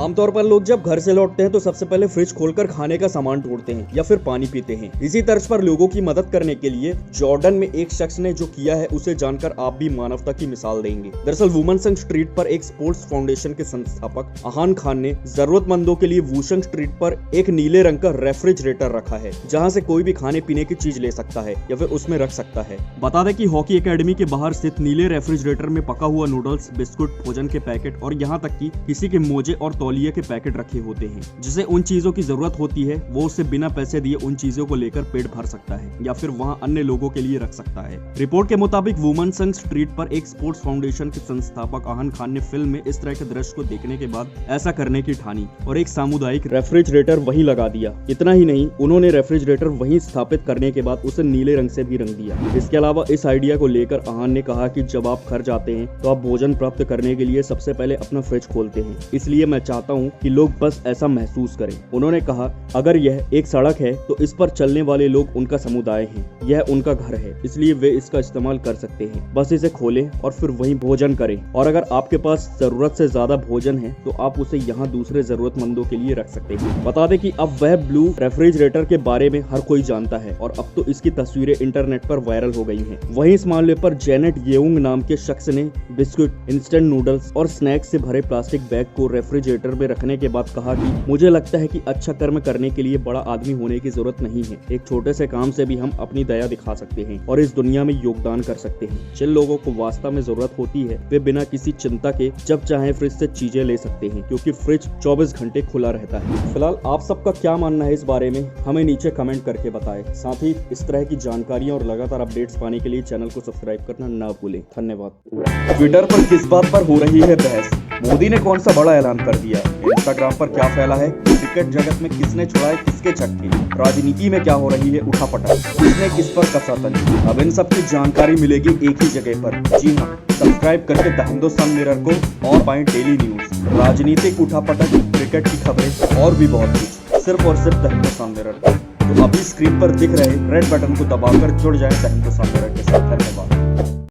आमतौर पर लोग जब घर से लौटते हैं तो सबसे पहले फ्रिज खोलकर खाने का सामान ढूंढते हैं या फिर पानी पीते हैं। इसी तर्ज पर लोगों की मदद करने के लिए जॉर्डन में एक शख्स ने जो किया है उसे जानकर आप भी मानवता की मिसाल देंगे। दरअसल वुमनसंग स्ट्रीट पर एक स्पोर्ट्स फाउंडेशन के संस्थापक अहान खान ने जरूरतमंदों के लिए वुशंग स्ट्रीट पर एक नीले रंग का रेफ्रिजरेटर रखा है, जहां से कोई भी खाने पीने की चीज ले सकता है या फिर उसमें रख सकता है। बता दें कि हॉकी एकेडमी के बाहर स्थित नीले रेफ्रिजरेटर में पका हुआ नूडल्स, बिस्कुट, भोजन के पैकेट और यहाँ तक कि किसी के मोजे और तौलिए के पैकेट रखे होते हैं। जिसे उन चीजों की जरूरत होती है वो उससे बिना पैसे दिए उन चीजों को लेकर पेट भर सकता है या फिर वहाँ अन्य लोगों के लिए रख सकता है। रिपोर्ट के मुताबिक वुमनसंग स्ट्रीट पर एक स्पोर्ट्स फाउंडेशन के संस्थापक अहान खान ने फिल्म में इस तरह के दृश्य को देखने के बाद ऐसा करने की ठानी और एक सामुदायिक रेफ्रिजरेटर वहीं लगा दिया। इतना ही नहीं, उन्होंने रेफ्रिजरेटर वहीं स्थापित करने के बाद उसे नीले रंग से भी रंग दिया। इसके अलावा इस आइडिया को लेकर अहान ने कहा कि जब आप घर जाते हैं तो आप भोजन प्राप्त करने के लिए सबसे पहले अपना फ्रिज खोलते हैं, इसलिए मैं चाहता हूं कि लोग बस ऐसा महसूस करें। उन्होंने कहा, अगर यह एक सड़क है तो इस पर चलने वाले लोग उनका समुदाय हैं, यह उनका घर है, इसलिए वे इसका इस्तेमाल कर सकते हैं। बस इसे खोलें और फिर वहीं भोजन करें, और अगर आपके पास जरूरत से ज्यादा भोजन है तो आप उसे यहाँ दूसरे जरूरतमंदों के लिए रख सकते हैं। बता दें कि अब वह ब्लू रेफ्रिजरेटर के बारे में हर कोई जानता है और अब तो इसकी तस्वीरें इंटरनेट पर वायरल हो गई हैं। वहीं इस मामले पर जेनेट येउंग नाम के शख्स ने बिस्कुट, इंस्टेंट नूडल्स और स्नैक्स से भरे प्लास्टिक बैग को रेफ्रिजरेटर में रखने के बाद कहा कि मुझे लगता है कि अच्छा कर्म करने के लिए बड़ा आदमी होने की जरूरत नहीं है। एक छोटे से काम से भी हम अपनी दया दिखा सकते हैं और इस दुनिया में योगदान कर सकते हैं। जिन लोगों को वास्तव में जरूरत होती है वे बिना किसी चिंता के जब चाहे फ्रिज से चीजें ले सकते हैं, क्योंकि फ्रिज 24 घंटे खुला रहता है। फिलहाल आप सबका क्या मानना है इस बारे में, हमें नीचे कमेंट करके बताएं। साथ ही इस तरह की जानकारियां और लगातार अपडेट्स पाने के लिए चैनल को सब्सक्राइब करना ना भूलें। धन्यवाद। ट्विटर पर किस बात पर हो रही है बहस? मोदी ने कौन सा बड़ा ऐलान कर दिया? इंस्टाग्राम पर क्या फैला है? क्रिकेट जगत में किसने छुड़ाए किसके चक्के? राजनीति में क्या हो रही है उठापटक? किसने किस पर कसा तंज? अब इन सब की जानकारी मिलेगी एक ही जगह पर। जी हाँ, सब्सक्राइब करके द हिंदुस्तान मिरर को और पाएं डेली न्यूज, राजनीतिक उठापटक, क्रिकेट की खबरें और भी बहुत कुछ, सिर्फ और सिर्फ द हिंदुस्तान मिरर। तो अभी स्क्रीन पर दिख रहे रेड बटन को दबाकर जुड़ जाएं द हिंदुस्तान मिरर के साथ। धन्यवाद।